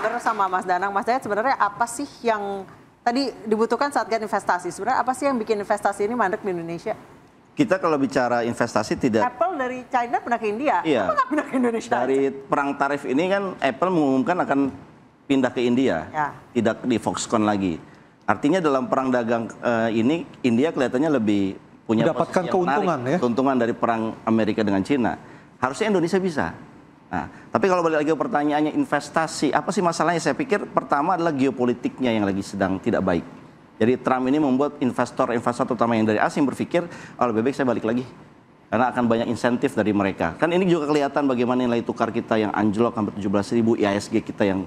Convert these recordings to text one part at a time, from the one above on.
founder sama Mas Danang. Mas Dayat, sebenarnya apa sih yang tadi dibutuhkan saat investasi? Sebenarnya apa sih yang bikin investasi ini mandek di Indonesia? Kita kalau bicara investasi tidak... Apple dari China pindah ke India, iya, apa nggak pindah ke Indonesia? Dari perang tarif ini kan Apple mengumumkan akan pindah ke India, ya. Tidak di Foxconn lagi. Artinya dalam perang dagang ini India kelihatannya lebih punya mendapatkan keuntungan, ya? Keuntungan dari perang Amerika dengan Cina. Harusnya Indonesia bisa. Nah, tapi kalau balik lagi ke pertanyaannya investasi, apa sih masalahnya? Saya pikir pertama adalah geopolitiknya yang lagi sedang tidak baik. Jadi Trump ini membuat investor-investor terutama yang dari asing berpikir, oh lebih baik saya balik lagi. Karena akan banyak insentif dari mereka. Kan ini juga kelihatan bagaimana nilai tukar kita yang anjlok hampir 17.000, IHSG kita yang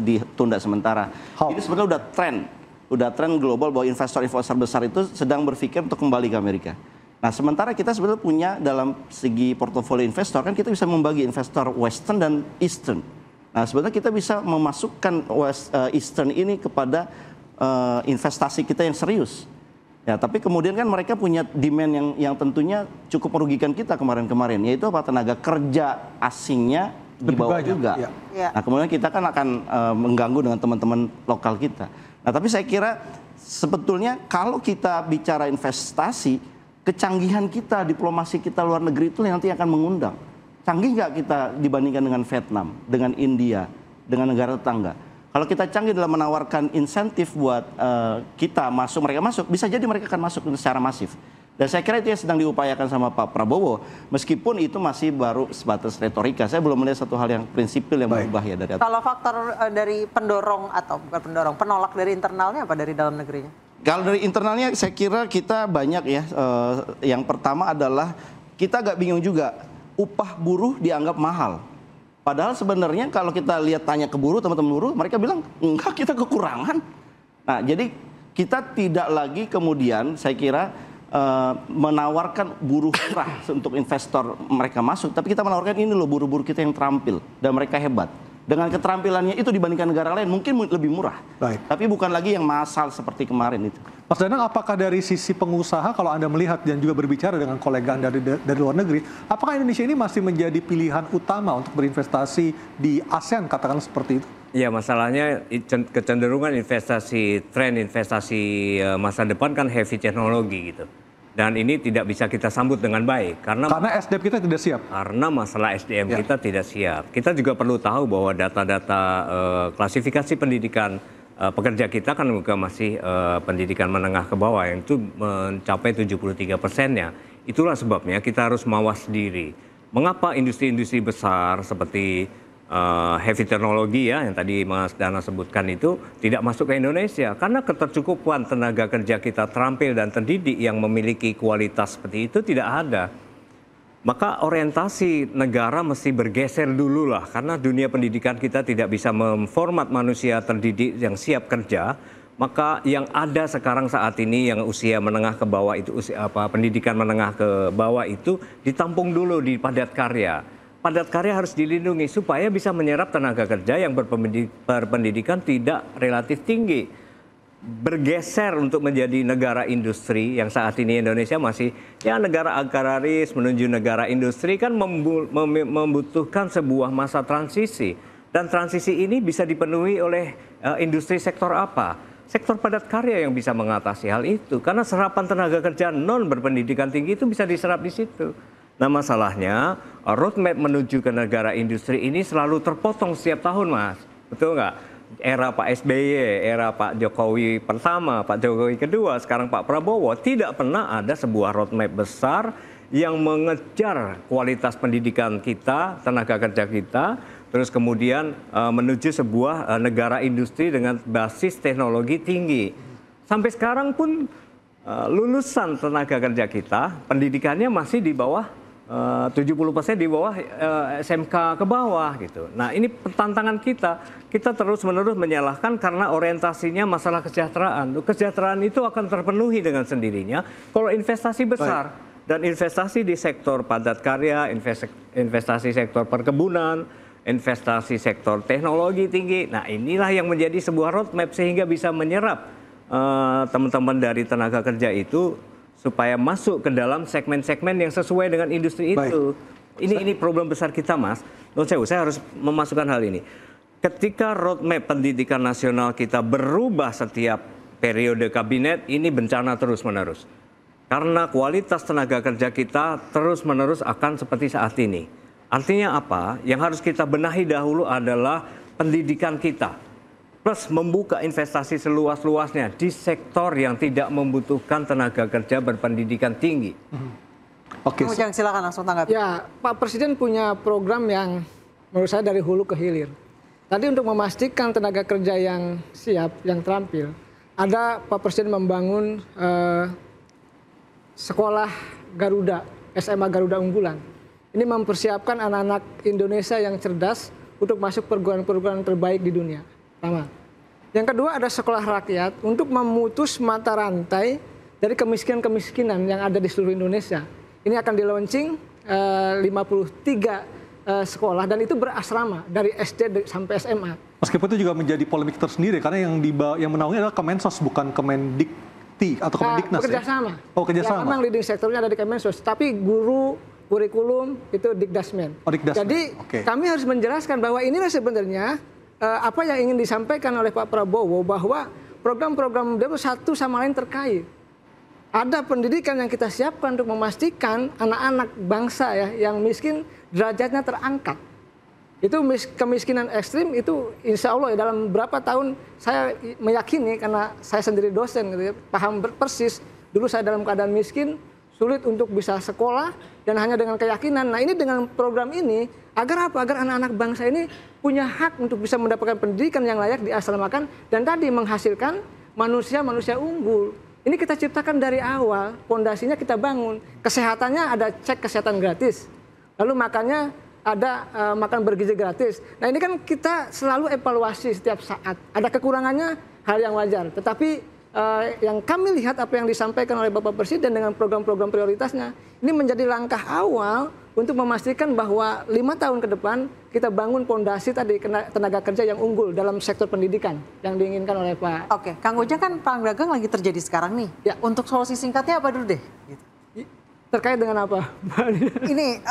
ditunda sementara. Ini sebenarnya udah tren global bahwa investor-investor besar itu sedang berpikir untuk kembali ke Amerika. Nah, sementara kita sebenarnya punya dalam segi portofolio investor, kan kita bisa membagi investor Western dan Eastern. Nah, sebenarnya kita bisa memasukkan Eastern ini kepada investasi kita yang serius. Ya, tapi kemudian kan mereka punya demand yang tentunya cukup merugikan kita kemarin-kemarin, yaitu apa? Tenaga kerja asingnya di bawah juga. Ya. Nah, kemudian kita kan akan mengganggu dengan teman-teman lokal kita. Nah, tapi saya kira sebetulnya kalau kita bicara investasi, kecanggihan kita, diplomasi kita luar negeri itu yang nanti akan mengundang. Canggih nggak kita dibandingkan dengan Vietnam, dengan India, dengan negara tetangga? Kalau kita canggih dalam menawarkan insentif buat kita masuk, mereka masuk, bisa jadi mereka akan masuk secara masif. Dan saya kira itu yang sedang diupayakan sama Pak Prabowo, meskipun itu masih baru sebatas retorika. Saya belum melihat satu hal yang prinsipil yang berubah ya dari. Kalau faktor dari pendorong atau bukan pendorong, penolak dari internalnya apa dari dalam negerinya? Kalau dari internalnya saya kira kita banyak ya. Yang pertama adalah kita agak bingung juga, upah buruh dianggap mahal. Padahal sebenarnya kalau kita lihat tanya ke buruh, teman-teman buruh, mereka bilang enggak, kita kekurangan. Nah, jadi kita tidak lagi kemudian saya kira menawarkan buruh murah untuk investor mereka masuk, tapi kita menawarkan ini loh buruh-buruh kita yang terampil dan mereka hebat. Dengan keterampilannya itu dibandingkan negara lain mungkin lebih murah. Tapi bukan lagi yang massal seperti kemarin itu. Mas Danang, apakah dari sisi pengusaha kalau Anda melihat dan juga berbicara dengan kolega Anda dari luar negeri, apakah Indonesia ini masih menjadi pilihan utama untuk berinvestasi di ASEAN, katakan seperti itu? Ya, masalahnya kecenderungan tren investasi masa depan kan heavy teknologi gitu. Dan ini tidak bisa kita sambut dengan baik karena SDM kita tidak siap. Karena masalah SDM kita tidak siap. Kita juga perlu tahu bahwa data-data klasifikasi pendidikan pekerja kita kan juga masih pendidikan menengah ke bawah yang itu mencapai 73%-nya. Itulah sebabnya kita harus mawas diri. Mengapa industri-industri besar seperti heavy teknologi ya yang tadi Mas Dana sebutkan itu tidak masuk ke Indonesia karena ketercukupan tenaga kerja kita terampil dan terdidik yang memiliki kualitas seperti itu tidak ada. Maka orientasi negara mesti bergeser dulu lah karena dunia pendidikan kita tidak bisa memformat manusia terdidik yang siap kerja. Maka yang ada sekarang saat ini yang usia menengah ke bawah itu pendidikan menengah ke bawah itu ditampung dulu di padat karya. Padat karya harus dilindungi supaya bisa menyerap tenaga kerja yang berpendidikan tidak relatif tinggi. Bergeser untuk menjadi negara industri yang saat ini Indonesia masih ya negara agraris menuju negara industri kan membutuhkan sebuah masa transisi. Dan transisi ini bisa dipenuhi oleh industri sektor apa? Sektor padat karya yang bisa mengatasi hal itu. Karena serapan tenaga kerja non berpendidikan tinggi itu bisa diserap di situ. Nah, masalahnya roadmap menuju ke negara industri ini selalu terpotong setiap tahun, Mas. Betul nggak? Era Pak SBY, era Pak Jokowi pertama, Pak Jokowi kedua, sekarang Pak Prabowo, tidak pernah ada sebuah roadmap besar yang mengejar kualitas pendidikan kita, tenaga kerja kita, terus kemudian menuju sebuah negara industri dengan basis teknologi tinggi. Sampai sekarang pun lulusan tenaga kerja kita, pendidikannya masih di bawah 70% di bawah SMK ke bawah gitu. Nah, ini tantangan kita. Kita terus-menerus menyalahkan karena orientasinya masalah kesejahteraan. Kesejahteraan itu akan terpenuhi dengan sendirinya kalau investasi besar. Dan investasi di sektor padat karya, investasi sektor perkebunan, investasi sektor teknologi tinggi. Nah, inilah yang menjadi sebuah roadmap sehingga bisa menyerap teman-teman dari tenaga kerja itu supaya masuk ke dalam segmen-segmen yang sesuai dengan industri itu. Ini problem besar kita, Mas. Saya harus memasukkan hal ini. Ketika roadmap pendidikan nasional kita berubah setiap periode kabinet, ini bencana terus-menerus. Karena kualitas tenaga kerja kita terus-menerus akan seperti saat ini. Artinya apa? Yang harus kita benahi dahulu adalah pendidikan kita. Plus membuka investasi seluas-luasnya di sektor yang tidak membutuhkan tenaga kerja berpendidikan tinggi. Oke. Jangan silakan langsung tanggapi. Ya, Pak Presiden punya program yang menurut saya dari hulu ke hilir. Tadi untuk memastikan tenaga kerja yang siap, yang terampil, ada Pak Presiden membangun sekolah Garuda, SMA Garuda Unggulan. Ini mempersiapkan anak-anak Indonesia yang cerdas untuk masuk perguruan-perguruan terbaik di dunia. Pertama. Yang kedua ada sekolah rakyat untuk memutus mata rantai dari kemiskinan-kemiskinan yang ada di seluruh Indonesia. Ini akan di-launching 53 sekolah dan itu berasrama dari SD sampai SMA. Meskipun itu juga menjadi polemik tersendiri karena yang menaungi adalah Kemensos bukan Kemendikti atau Kemendiknas. Kerjasama. Oh, kerjasama. Ya, memang leading sektornya ada di Kemensos, tapi guru kurikulum itu Dikdasmen. Oh, Dikdasmen. Jadi kami harus menjelaskan bahwa inilah sebenarnya apa yang ingin disampaikan oleh Pak Prabowo bahwa program-program itu satu sama lain terkait. Ada pendidikan yang kita siapkan untuk memastikan anak-anak bangsa ya yang miskin derajatnya terangkat. Itu kemiskinan ekstrim itu insya Allah ya dalam berapa tahun saya meyakini karena saya sendiri dosen gitu ya, paham persis. Dulu saya dalam keadaan miskin, sulit untuk bisa sekolah dan hanya dengan keyakinan. Nah ini dengan program ini agar apa? Agar anak-anak bangsa ini punya hak untuk bisa mendapatkan pendidikan yang layak diasramakan dan tadi menghasilkan manusia-manusia unggul. Ini kita ciptakan dari awal, pondasinya kita bangun. Kesehatannya ada cek kesehatan gratis. Lalu makannya ada makan bergizi gratis. Nah ini kan kita selalu evaluasi setiap saat. Ada kekurangannya hal yang wajar. Tetapi yang kami lihat apa yang disampaikan oleh Bapak Presiden dengan program-program prioritasnya. Ini menjadi langkah awal untuk memastikan bahwa 5 tahun ke depan kita bangun pondasi tadi tenaga kerja yang unggul dalam sektor pendidikan yang diinginkan oleh Pak. Oke, Kang Ujang kan perang dagang lagi terjadi sekarang nih. Ya. Untuk solusi singkatnya apa dulu deh? Gitu. Terkait dengan apa? Ini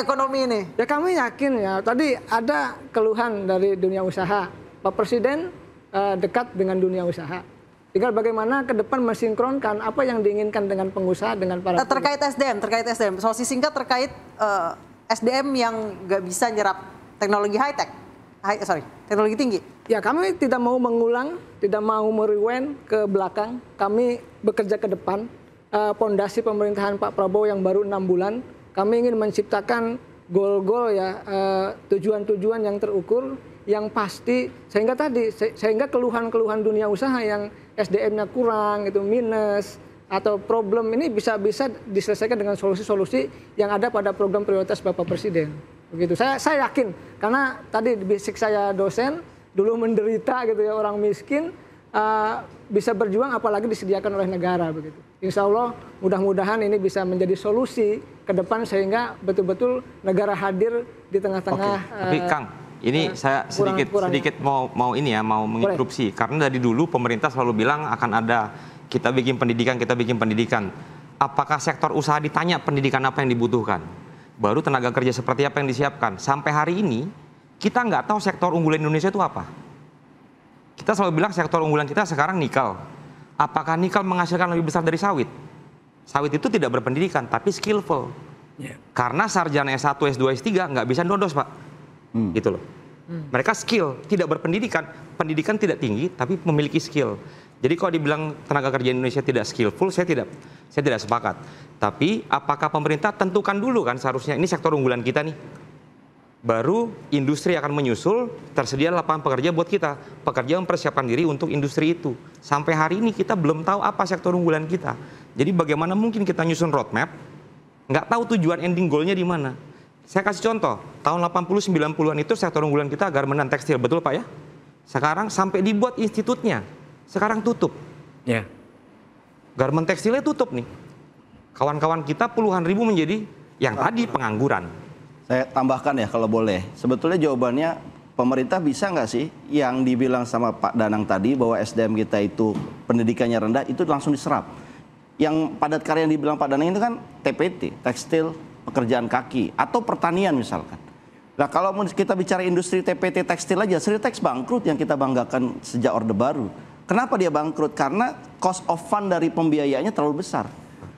ekonomi ini. Ya kami yakin ya. Tadi ada keluhan dari dunia usaha. Pak Presiden dekat dengan dunia usaha. Tinggal bagaimana ke depan mensinkronkan apa yang diinginkan dengan pengusaha dengan para terkait SDM. Solusi singkat terkait SDM yang nggak bisa nyerap teknologi teknologi tinggi. Ya kami tidak mau mengulang, tidak mau merewind ke belakang. Kami bekerja ke depan. Pondasi pemerintahan Pak Prabowo yang baru 6 bulan, kami ingin menciptakan goal-goal ya, tujuan-tujuan yang terukur, yang pasti, sehingga keluhan-keluhan dunia usaha yang SDM-nya kurang, itu minus, atau problem ini bisa diselesaikan dengan solusi-solusi yang ada pada program prioritas Bapak Presiden. Begitu. Saya yakin, karena tadi basic saya dosen, dulu menderita gitu ya, orang miskin, bisa berjuang apalagi disediakan oleh negara begitu. Insya Allah mudah-mudahan ini bisa menjadi solusi ke depan sehingga betul-betul negara hadir di tengah-tengah. Tapi Kang, ini saya sedikit mau menginterupsi karena dari dulu pemerintah selalu bilang akan ada kita bikin pendidikan. Apakah sektor usaha ditanya pendidikan apa yang dibutuhkan? Baru tenaga kerja seperti apa yang disiapkan. Sampai hari ini kita nggak tahu sektor unggulan Indonesia itu apa. Kita selalu bilang sektor unggulan kita sekarang nikel. Apakah nikel menghasilkan lebih besar dari sawit? Sawit itu tidak berpendidikan, tapi skillful. Karena sarjana S1, S2, S3 nggak bisa nodos, Pak. Gitu loh. Mereka skill, tidak berpendidikan. Pendidikan tidak tinggi, tapi memiliki skill. Jadi kalau dibilang tenaga kerja Indonesia tidak skillful, saya tidak sepakat. Tapi apakah pemerintah tentukan dulu kan seharusnya ini sektor unggulan kita nih. Baru industri akan menyusul, tersedia lapangan pekerja buat kita. Pekerja mempersiapkan diri untuk industri itu. Sampai hari ini kita belum tahu apa sektor unggulan kita. Jadi bagaimana mungkin kita nyusun roadmap, nggak tahu tujuan ending goalnya di mana. Saya kasih contoh, tahun 80-90-an itu sektor unggulan kita garmen dan tekstil, betul Pak ya? Sekarang sampai dibuat institutnya, sekarang tutup. Ya. Garmen tekstilnya tutup nih. Kawan-kawan kita puluhan ribu menjadi yang tadi pengangguran. Saya tambahkan ya kalau boleh. Sebetulnya jawabannya pemerintah bisa nggak sih yang dibilang sama Pak Danang tadi bahwa SDM kita itu pendidikannya rendah itu langsung diserap. Yang padat karya yang dibilang Pak Danang itu kan TPT, tekstil, pekerjaan kaki atau pertanian misalkan. Nah kalau kita bicara industri TPT tekstil aja, Sritex bangkrut yang kita banggakan sejak Orde Baru. Kenapa dia bangkrut? Karena cost of fund dari pembiayaannya terlalu besar.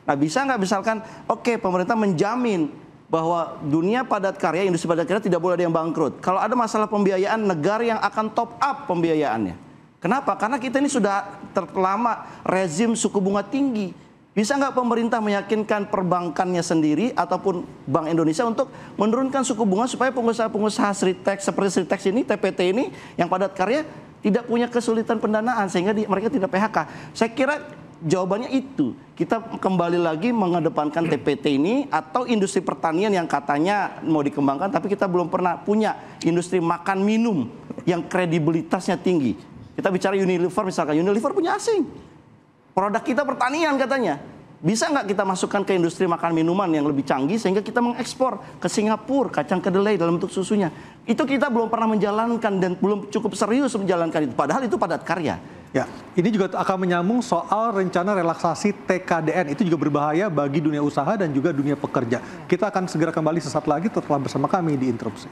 Nah bisa nggak misalkan, oke, pemerintah menjamin bahwa dunia padat karya, industri padat karya tidak boleh ada yang bangkrut. Kalau ada masalah pembiayaan, negara yang akan top up pembiayaannya. Kenapa? Karena kita ini sudah terlama rezim suku bunga tinggi. Bisa nggak pemerintah meyakinkan perbankannya sendiri ataupun Bank Indonesia untuk menurunkan suku bunga supaya pengusaha-pengusaha Sritex seperti Sritex ini, TPT ini yang padat karya tidak punya kesulitan pendanaan sehingga mereka tidak PHK. Saya kira jawabannya itu. Kita kembali lagi mengedepankan TPT ini atau industri pertanian yang katanya mau dikembangkan tapi kita belum pernah punya industri makan minum yang kredibilitasnya tinggi. Kita bicara Unilever misalkan, Unilever punya asing. Produk kita pertanian katanya. Bisa nggak kita masukkan ke industri makan minuman yang lebih canggih sehingga kita mengekspor ke Singapura kacang kedelai dalam bentuk susunya. Itu kita belum pernah menjalankan dan belum cukup serius menjalankan itu. Padahal itu padat karya. Ya, ini juga akan menyambung soal rencana relaksasi TKDN. Itu juga berbahaya bagi dunia usaha dan juga dunia pekerja. Kita akan segera kembali sesaat lagi, tetaplah bersama kami di Interupsi.